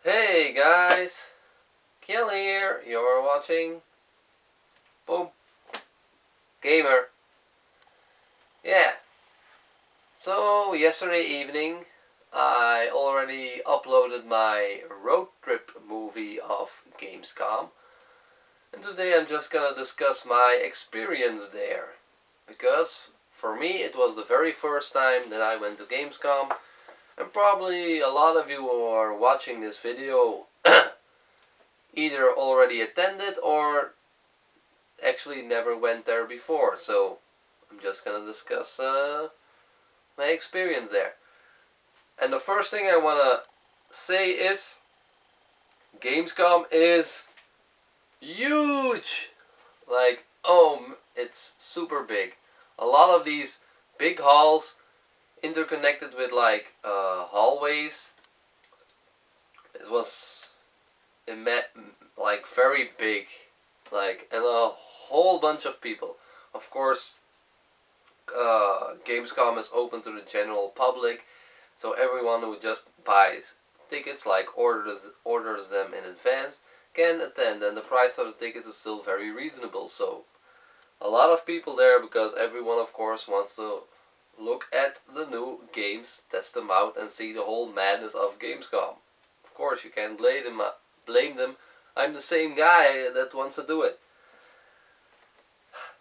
Hey guys, Kiel here. You're watching Boom Gamer. Yeah. So yesterday evening, I already uploaded my road trip movie of Gamescom, and today I'm just gonna discuss my experience there, because for me it was the very first time that I went to Gamescom, and probably a lot of you who are watching this video either already attended or actually never went there before, so I'm just gonna discuss my experience there. And the first thing I wanna say is Gamescom is huge. Like, it's super big. A lot of these big halls interconnected with hallways. It was like very big, and a whole bunch of people. Of course, Gamescom is open to the general public, so everyone who just buys tickets, like orders them in advance, can attend, and the price of the tickets is still very reasonable. So a lot of people there because everyone, of course, wants to look at the new games, test them out, and see the whole madness of Gamescom. Of course, you can't blame them. I'm the same guy that wants to do it.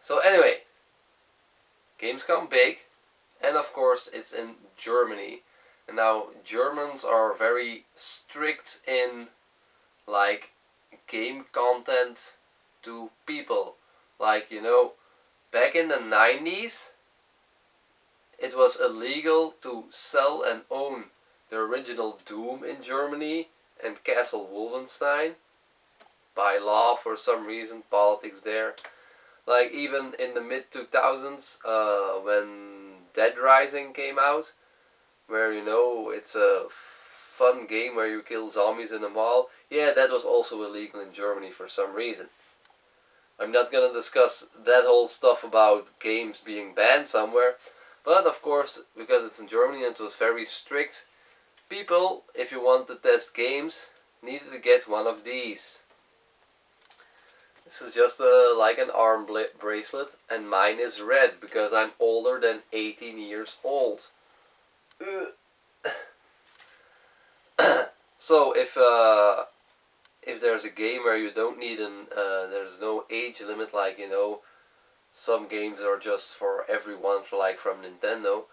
So anyway, Gamescom big, and of course it's in Germany. And now Germans are very strict in game content to people. Back in the 90s, it was illegal to sell and own the original Doom in Germany and Castle Wolfenstein by law for some reason, politics there. Like even in the mid 2000s, when Dead Rising came out, where it's a fun game where you kill zombies in a mall. Yeah, that was also illegal in Germany for some reason. I'm not gonna discuss that whole stuff about games being banned somewhere, but of course, because it's in Germany and it was very strict, people, if you want to test games, needed to get one of these. This is just like an arm bracelet, and mine is red because I'm older than 18 years old. So if there's a game where you don't need there's no age limit, some games are just for everyone, from Nintendo,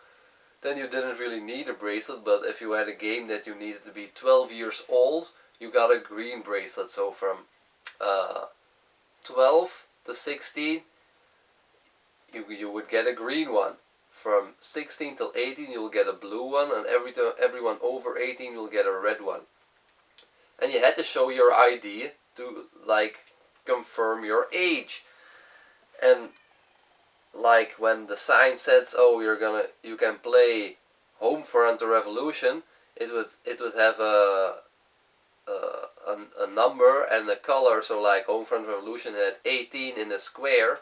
then you didn't really need a bracelet. But if you had a game that you needed to be 12 years old, you got a green bracelet. So from 12 to 16, you would get a green one. From 16 till 18, you'll get a blue one, and everyone over 18 will get a red one. And you had to show your ID to confirm your age. And when the sign says, "Oh, you can play Homefront: The Revolution," it would have a number and a color. So Homefront Revolution had 18 in a square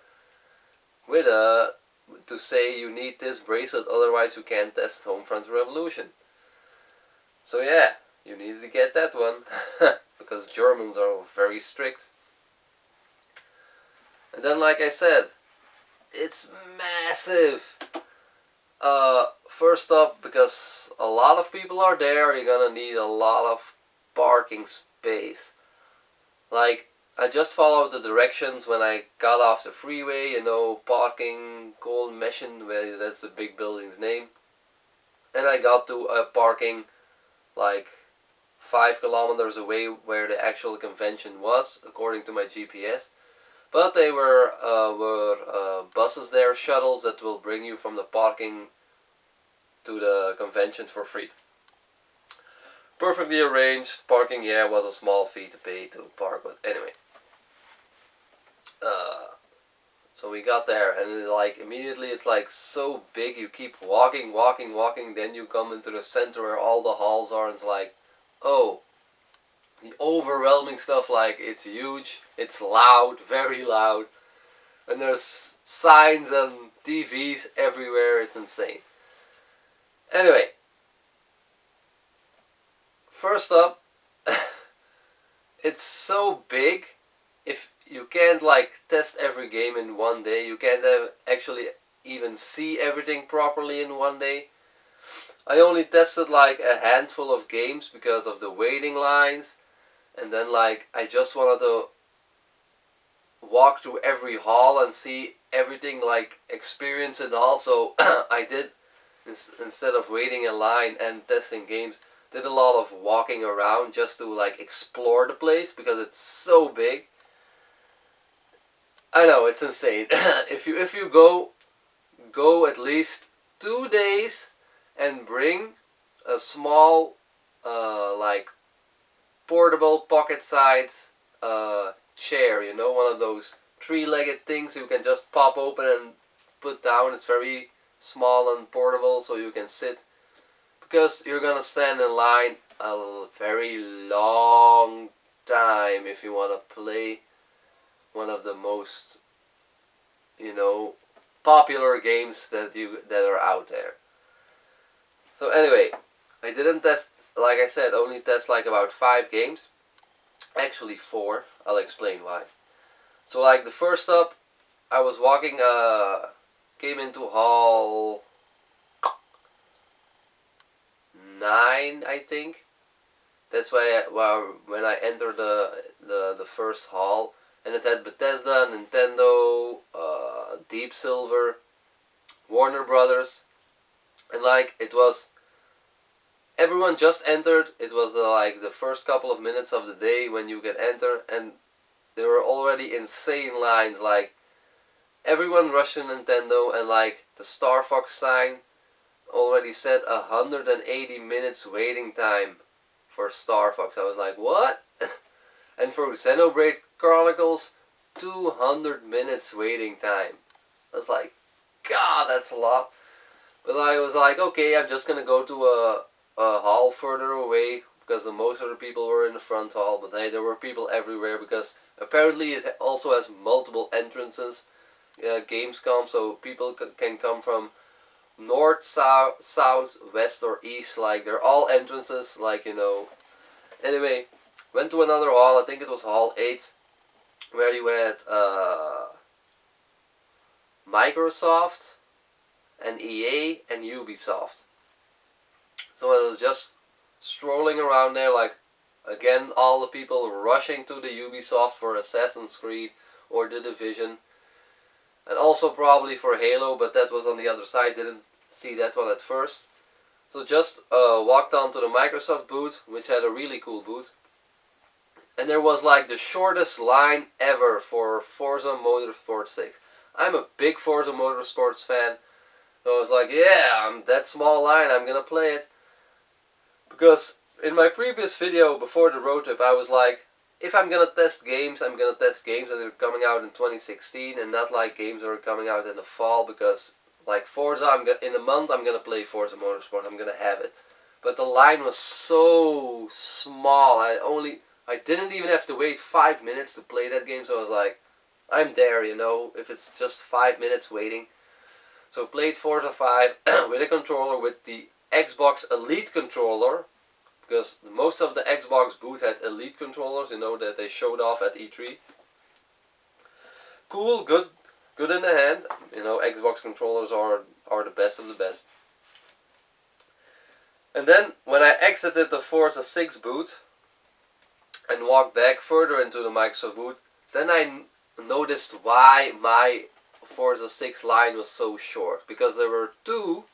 with to say you need this bracelet, otherwise you can't test Homefront Revolution. So yeah, you needed to get that one because Germans are very strict. And then, like I said, it's massive. First up, because a lot of people are there, you're gonna need a lot of parking space. I just followed the directions when I got off the freeway, parking, Golden Mission, well, that's the big building's name. And I got to a parking 5 kilometers away where the actual convention was, according to my GPS. But they were buses there, shuttles that will bring you from the parking to the convention for free. Perfectly arranged. Parking, yeah, was a small fee to pay to park, but anyway. So we got there, and immediately it's so big. You keep walking, then you come into the center where all the halls are, and it's oh, the overwhelming stuff. It's huge, it's loud, very loud, and there's signs and TVs everywhere. It's insane. Anyway, first up, it's so big. If you can't like test every game in one day, you can't actually even see everything properly in one day. I only tested like a handful of games because of the waiting lines, and then like I just wanted to walk through every hall and see everything, like experience it all. So I did, instead of waiting in line and testing games, did a lot of walking around just to like explore the place because it's so big. I know it's insane. If you go at least 2 days and bring a small like portable pocket sized chair, you know, one of those three-legged things you can just pop open and put down. It's very small and portable, so you can sit, because you're gonna stand in line a very long time if you want to play one of the most, you know, popular games that are out there. So anyway, I didn't test, like I said, only test like about 5 games. Actually 4. I'll explain why. So like the first up, I was walking, came into hall 9, I think. That's why when I entered the first hall, and it had Bethesda, Nintendo, Deep Silver, Warner Brothers, and like it was, everyone just entered. It was like the first couple of minutes of the day when you can enter, and there were already insane lines. Like everyone rushing Nintendo, and like the Star Fox sign already said 180 minutes waiting time for Star Fox. I was like, what? And for Xenoblade Chronicles, 200 minutes waiting time. I was like, God, that's a lot. But I was like, okay, I'm just gonna go to a hall further away, because most of the people were in the front hall. But hey, there were people everywhere, because apparently it also has multiple entrances, Gamescom, so people can come from north, south, west, or east. Like they're all entrances, like, you know. Anyway, went to another hall. I think it was hall 8, where you had Microsoft and EA and Ubisoft. So I was just strolling around there, like, again, all the people rushing to the Ubisoft for Assassin's Creed or The Division, and also probably for Halo, but that was on the other side, didn't see that one at first. So just walked on to the Microsoft booth, which had a really cool booth, and there was like the shortest line ever for Forza Motorsport 6. I'm a big Forza Motorsports fan, so I was like, yeah, that small line, I'm gonna play it. Because in my previous video before the road trip, I was like, if I'm gonna test games, I'm gonna test games that are coming out in 2016, and not like games that are coming out in the fall, because like Forza, in a month I'm gonna play Forza Motorsport, I'm gonna have it. But the line was so small, I didn't even have to wait 5 minutes to play that game, so I was like, I'm there, you know, if it's just 5 minutes waiting. So played Forza 5 with a controller, with the Xbox Elite controller, because most of the Xbox booth had Elite controllers, you know, that they showed off at E3. Cool, good in the hand. You know, Xbox controllers are the best of the best. And then when I exited the Forza 6 booth and walked back further into the Microsoft booth, then I noticed why my Forza 6 line was so short. Because there were 2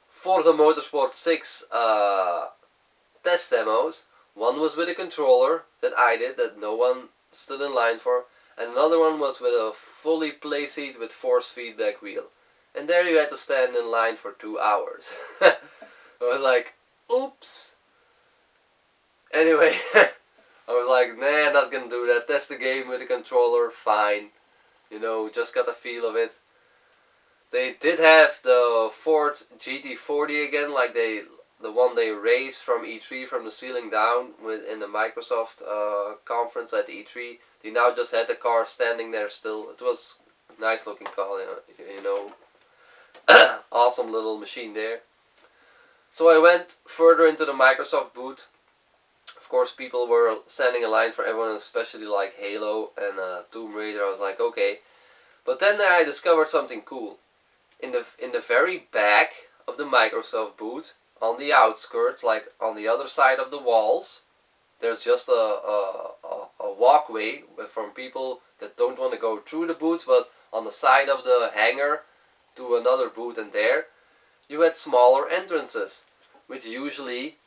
Forza Motorsport 6 test demos. One was with a controller that I did, that no one stood in line for, and another one was with a fully play seat with force feedback wheel. And there you had to stand in line for 2 hours. I was like, oops. Anyway, I was like, nah, not gonna do that. Test the game with a controller, fine. You know, just got a feel of it. They did have the Ford GT40 again, like the one they raised from E3 from the ceiling down in the Microsoft conference at E3. They now just had the car standing there still. It was a nice looking car, you know. Awesome little machine there. So I went further into the Microsoft booth of course, people were standing in line for everyone, especially like Halo and Tomb Raider. I was like, okay. But then I discovered something cool. In the very back of the Microsoft booth, on the outskirts, like on the other side of the walls, there's just a walkway from people that don't want to go through the booth, but on the side of the hangar to another booth, and there you had smaller entrances with usually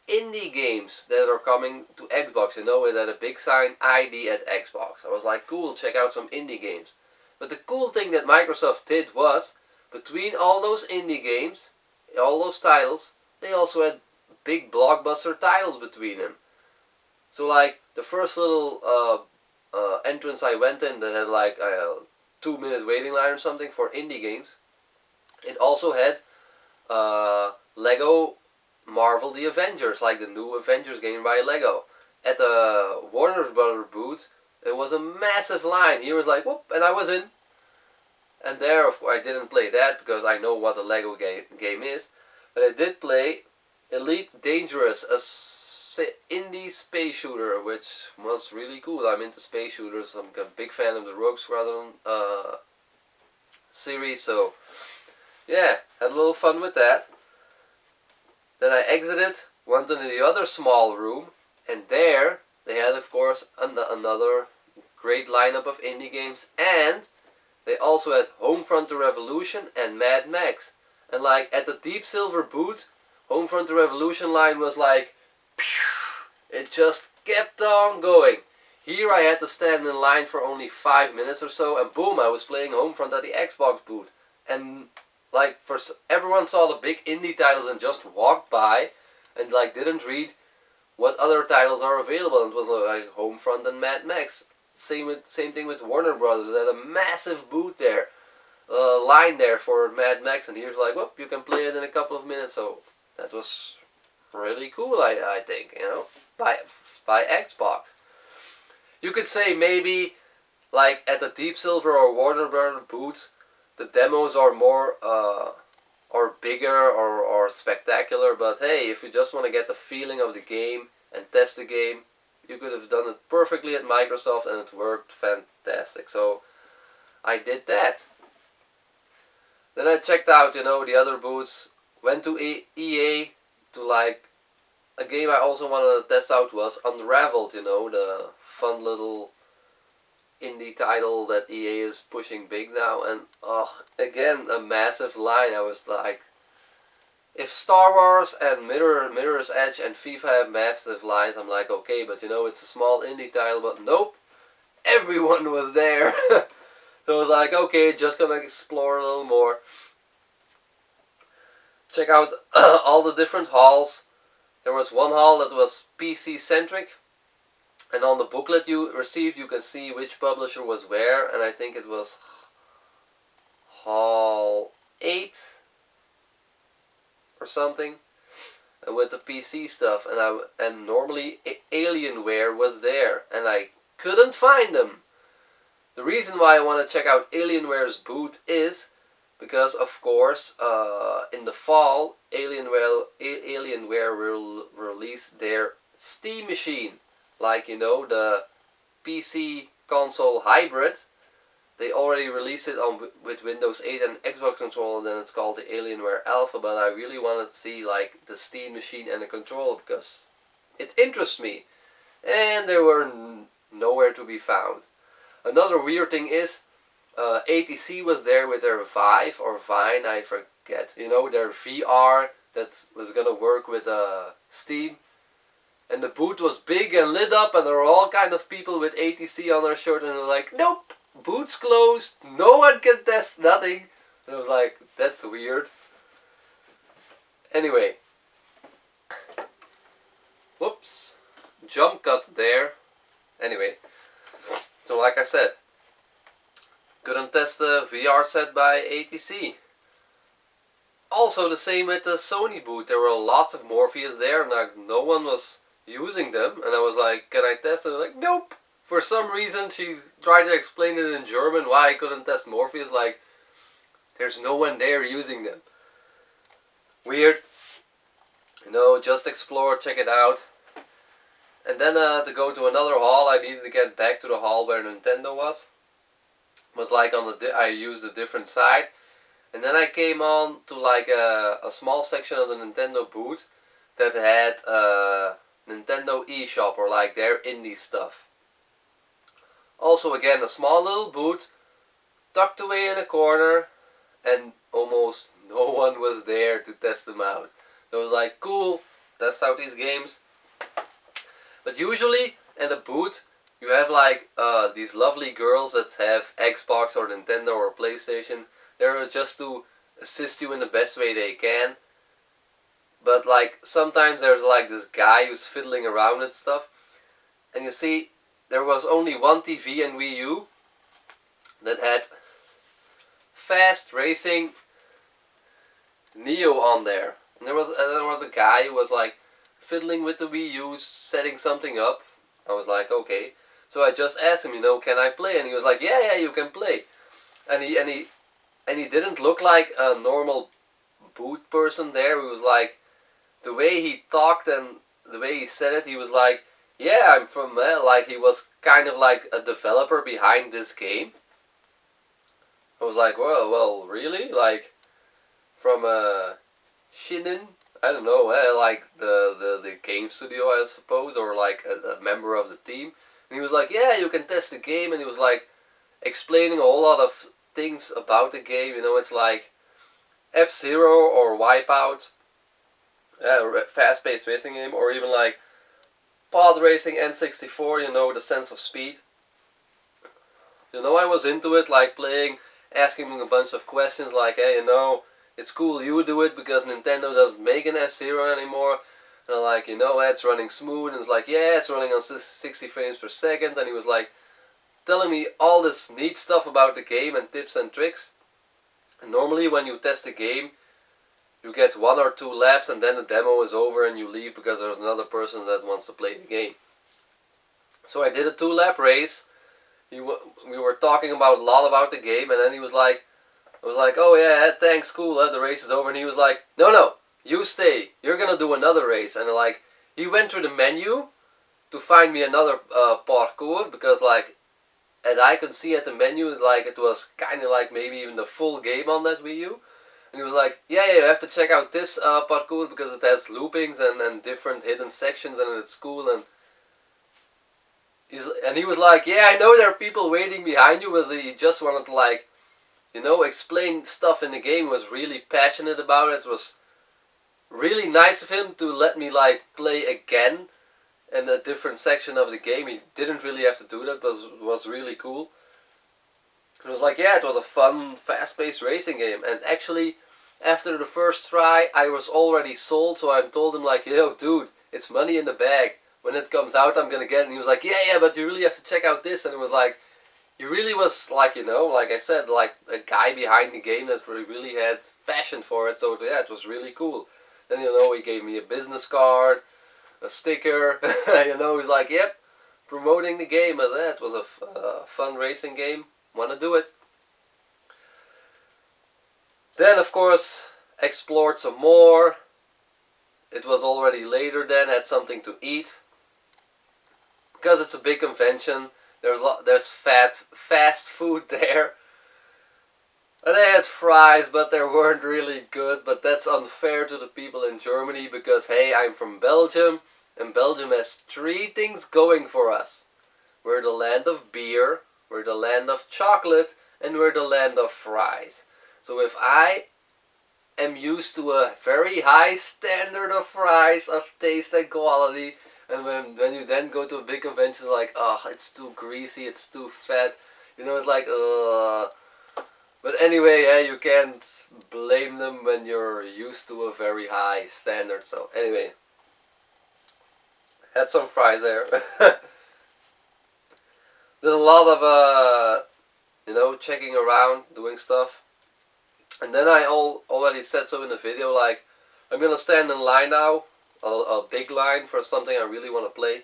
indie games that are coming to Xbox. You know, it had a big sign, ID at Xbox. I was like, cool, check out some indie games. But the cool thing that Microsoft did was, between all those indie games, all those titles, they also had big blockbuster titles between them. So like the first little entrance I went in that had like a 2 minutes waiting line or something for indie games, it also had Lego Marvel The Avengers, like the new Avengers game by Lego. At the Warner Brothers booth, there was a massive line. He was like, whoop, and I was in. And there, of course, I didn't play that because I know what a Lego game is. But I did play Elite Dangerous, a indie space shooter, which was really cool. I'm into space shooters. I'm a big fan of the Rogue Squadron series, so yeah, had a little fun with that. Then I exited, went into the other small room, and there they had, of course, another great lineup of indie games, and they also had Homefront: The Revolution and Mad Max. And like at the Deep Silver booth, Homefront: The Revolution line was like, it just kept on going. Here I had to stand in line for only 5 minutes or so, and boom, I was playing Homefront at the Xbox booth. And like everyone saw the big indie titles and just walked by, and like didn't read what other titles are available. And it was like Homefront and Mad Max. Same thing with Warner Brothers. They had a massive booth there, line there for Mad Max, and here's like, whoop, you can play it in a couple of minutes. So that was really cool, I think, you know, by Xbox. You could say maybe like at the Deep Silver or Warner Brothers booths, the demos are more or bigger or spectacular, but hey, if you just want to get the feeling of the game and test the game, you could have done it perfectly at Microsoft and it worked fantastic. So I did that. Then I checked out, you know, the other booths, went to EA to like, a game I also wanted to test out was Unraveled, you know, the fun little indie title that EA is pushing big now. And again, a massive line. I was like, if Star Wars and Mirror's Edge and FIFA have massive lines, I'm like, okay, but you know, it's a small indie title. But nope, everyone was there. So I was like, okay, just gonna explore a little more. Check out all the different halls. There was one hall that was PC centric, and on the booklet you received you can see which publisher was where, and I think it was Hall 8 or something, and with the PC stuff, and normally Alienware was there, and I couldn't find them. The reason why I want to check out Alienware's booth is because, of course, in the fall, Alienware will release their Steam machine. Like, you know, the PC console hybrid. They already released it with Windows 8 and Xbox controller, and then it's called the Alienware Alpha. But I really wanted to see like the Steam machine and the controller because it interests me. And they were nowhere to be found. Another weird thing is, ATC was there with their Vive or Vine, I forget. You know, their VR that was gonna work with Steam. And the booth was big and lit up, and there were all kind of people with ATC on their shirt, and they're like, nope, booth's closed, no one can test nothing. And I was like, that's weird. Anyway. Whoops. Jump cut there. Anyway. So like I said, couldn't test the VR set by ATC. Also the same with the Sony booth. There were lots of Morpheus there, and like no one was using them. And I was like, can I test it? Like, nope. For some reason she tried to explain it in German why I couldn't test Morpheus. Like, there's no one there using them. Weird. You know, just explore, check it out. And then to go to another hall, I needed to get back to the hall where Nintendo was. But like I used a different side. And then I came on to like a small section of the Nintendo booth that had Nintendo eShop, or like their indie stuff. Also again, a small little booth tucked away in a corner, and almost no one was there to test them out. So it was like, cool, test out these games. But usually in the booth you have like these lovely girls that have Xbox or Nintendo or PlayStation. They're just to assist you in the best way they can. But like sometimes there's like this guy who's fiddling around and stuff. And you see, there was only one TV and Wii U that had Fast Racing Neo on there. And there was a guy who was like fiddling with the Wii U, setting something up. I was like, okay. So I just asked him, can I play? And he was like, yeah, you can play. And he didn't look like a normal booth person there. He was like, the way he talked and the way he said it, he was like, yeah, I'm from, like he was kind of like a developer behind this game. I was like, well, really? Like, from Shinin? I don't know, like the game studio, I suppose, or like a member of the team. And he was like, yeah, you can test the game, and he was like explaining a whole lot of things about the game. It's like F-Zero or Wipeout, fast-paced racing game, or even like Pod Racing N64, the sense of speed. I was into it, like playing, asking him a bunch of questions like, hey, it's cool you do it because Nintendo doesn't make an F-Zero anymore. And I'm like, it's running smooth. And it's like, yeah, it's running on 60 frames per second. And he was like telling me all this neat stuff about the game and tips and tricks. And normally when you test a game, you get 1 or 2 laps and then the demo is over and you leave because there's another person that wants to play the game. So I did a 2-lap race. We were talking about a lot about the game, and then he was like, I was like, oh yeah, thanks, cool, the race is over. And he was like, no, you stay, you're gonna do another race. And like, he went through the menu to find me another parkour, because like, and I can see at the menu, like it was kind of like maybe even the full game on that Wii U. And he was like, yeah, you have to check out this parkour because it has loopings and different hidden sections and it's cool. And he was like, yeah, I know there are people waiting behind you, but he just wanted to like, explain stuff in the game. He was really passionate about it. It was really nice of him to let me like play again in a different section of the game. He didn't really have to do that, but it was really cool. It was like, yeah, it was a fun, fast-paced racing game. And actually, after the first try, I was already sold, so I told him like, yo, dude, it's money in the bag. When it comes out, I'm gonna get it. And he was like, yeah, but you really have to check out this. And it was like, he really was like, like I said, like a guy behind the game that really had passion for it. So yeah, it was really cool. Then, he gave me a business card, a sticker. He's like, yep, promoting the game. And that was a fun racing game. Want to do it. Then, of course, explored some more. It was already later then, had something to eat. Because it's a big convention, there's fast food there. And they had fries, but they weren't really good. But that's unfair to the people in Germany, because hey, I'm from Belgium, and Belgium has 3 things going for us. We're the land of beer, we're the land of chocolate, and we're the land of fries. So if I am used to a very high standard of fries, of taste and quality, and when you then go to a big convention, like, oh, it's too greasy, it's too fat, it's like, ugh. But anyway, yeah, you can't blame them when you're used to a very high standard. So anyway, had some fries there. Did a lot of checking around, doing stuff. And then I already said so in the video, like, I'm gonna stand in line now, a big line for something I really want to play.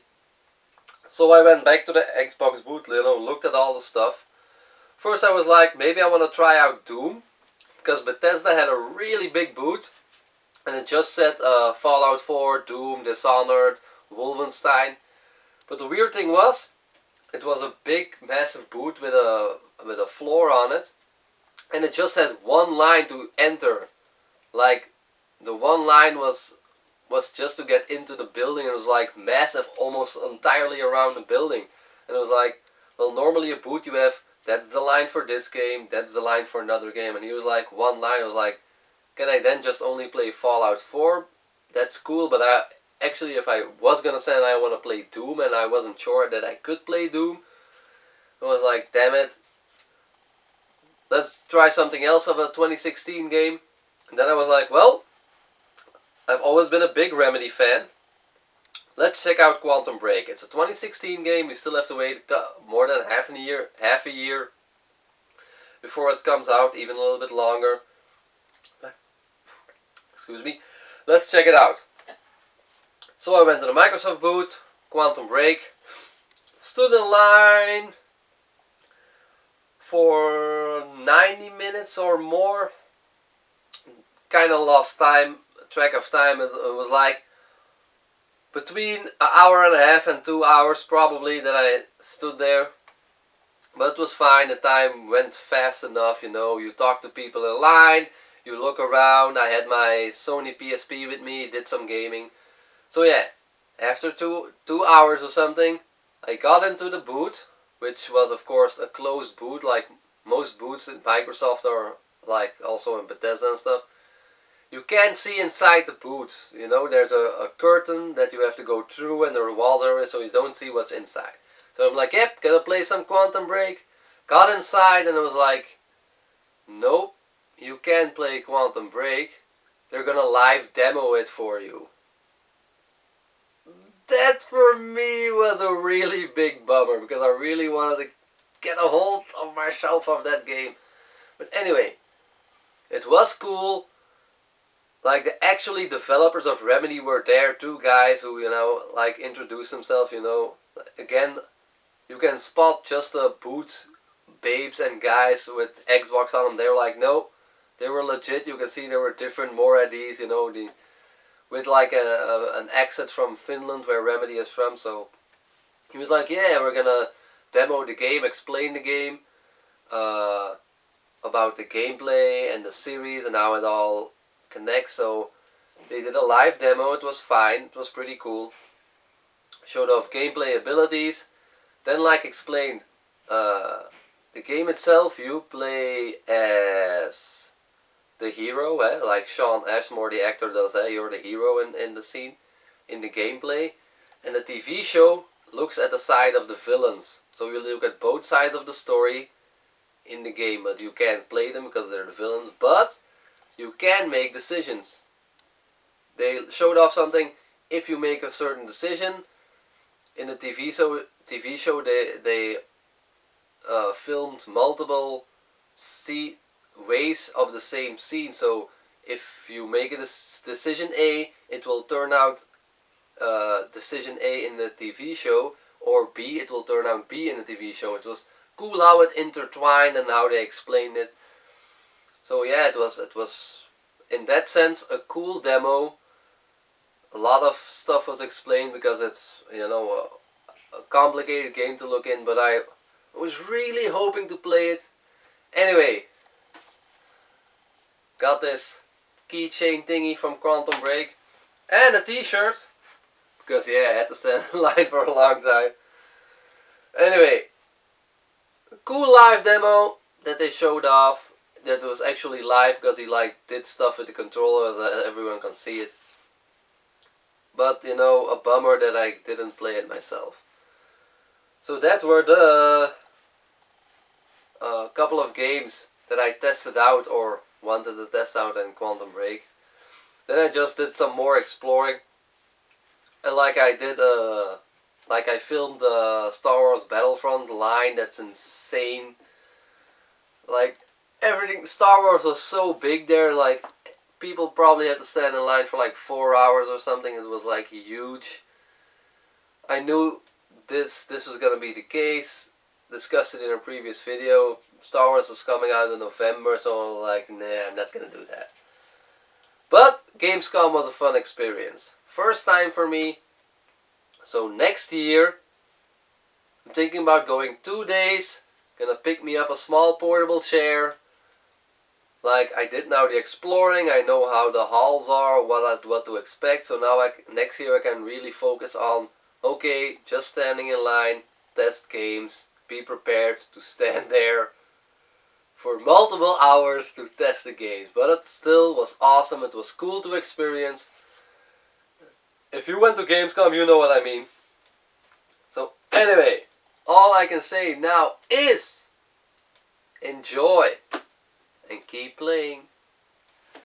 So I went back to the Xbox booth, looked at all the stuff. First I was like, maybe I want to try out Doom, because Bethesda had a really big booth, and it just said Fallout 4, Doom, Dishonored, Wolfenstein. But the weird thing was, it was a big, massive booth with a floor on it, and it just had one line to enter. Like, the one line was just to get into the building. It was like massive, almost entirely around the building. And it was like, well, normally a booth you have, that's the line for this game, that's the line for another game. And he was like, one line. I was like, can I then just only play Fallout 4? That's cool, but actually, if I was gonna say I want to play Doom and I wasn't sure that I could play Doom, I was like, damn it, let's try something else of a 2016 game. And then I was like, well, I've always been a big Remedy fan. Let's check out Quantum Break. It's a 2016 game. We still have to wait more than half a year before it comes out, even a little bit longer. Excuse me. Let's check it out. So I went to the Microsoft booth, Quantum Break, stood in line for 90 minutes or more. Kind of lost track of time. It was like between an hour and a half and 2 hours probably that I stood there. But it was fine. The time went fast enough, you know. You talk to people in line, you look around. I had my Sony PSP with me, did some gaming. So yeah, after two hours or something, I got into the booth, which was of course a closed booth, like most booths in Microsoft or like also in Bethesda and stuff. You can't see inside the booth, you know, there's a curtain that you have to go through and there are walls over it, so you don't see what's inside. So I'm like, yep, gonna play some Quantum Break. Got inside and it was like, nope, you can't play Quantum Break. They're gonna live demo it for you. That for me was a really big bummer because I really wanted to get a hold of myself of that game. But anyway, it was cool. Like, the actually developers of Remedy were there, two guys who, you know, like introduced themselves, you know. Again, you can spot just the booth babes and guys with Xbox on them. They were like, no, they were legit. You can see there were different Moradis, you know, with like an accent from Finland where Remedy is from. So he was like, yeah, we're gonna demo the game, explain the game, about the gameplay and the series and how it all connects. So they did a live demo. It was fine. It was pretty cool. Showed off gameplay abilities. Then, like explained, the game itself, you play as the hero, like Sean Ashmore, the actor, does. You're the hero in the scene, in the gameplay. And the TV show looks at the side of the villains. So you look at both sides of the story in the game, but you can't play them because they're the villains. But you can make decisions. They showed off something. If you make a certain decision in the TV show, they filmed multiple ways of the same scene. So if you make a decision A, it will turn out decision A in the TV show, or B, it will turn out B in the TV show. It was cool how it intertwined and how they explained it. So yeah, it was in that sense a cool demo. A lot of stuff was explained because it's, you know, a complicated game to look in, but I was really hoping to play it. Anyway, got this keychain thingy from Quantum Break and a t-shirt because yeah, I had to stand in line for a long time. Anyway, a cool live demo that they showed off. That was actually live because he like did stuff with the controller that everyone can see it. But you know, a bummer that I didn't play it myself. So that were the couple of games that I tested out or wanted to test out in Quantum Break. Then I just did some more exploring. And like I did, like I filmed Star Wars Battlefront line. That's insane. Like, everything, Star Wars was so big there, like, people probably had to stand in line for like 4 hours or something. It was like huge. I knew this was gonna be the case. Discussed it in a previous video. Star Wars is coming out in November, so I was like, nah, I'm not gonna do that. But Gamescom was a fun experience. First time for me. So next year, thinking about going 2 days. Gonna pick me up a small portable chair. Like I did now the exploring, I know how the halls are, what to expect. So now next year I can really focus on, okay, just standing in line, test games, be prepared to stand there for multiple hours to test the games. But it still was awesome, it was cool to experience. If you went to Gamescom, you know what I mean. So anyway, all I can say now is enjoy and keep playing.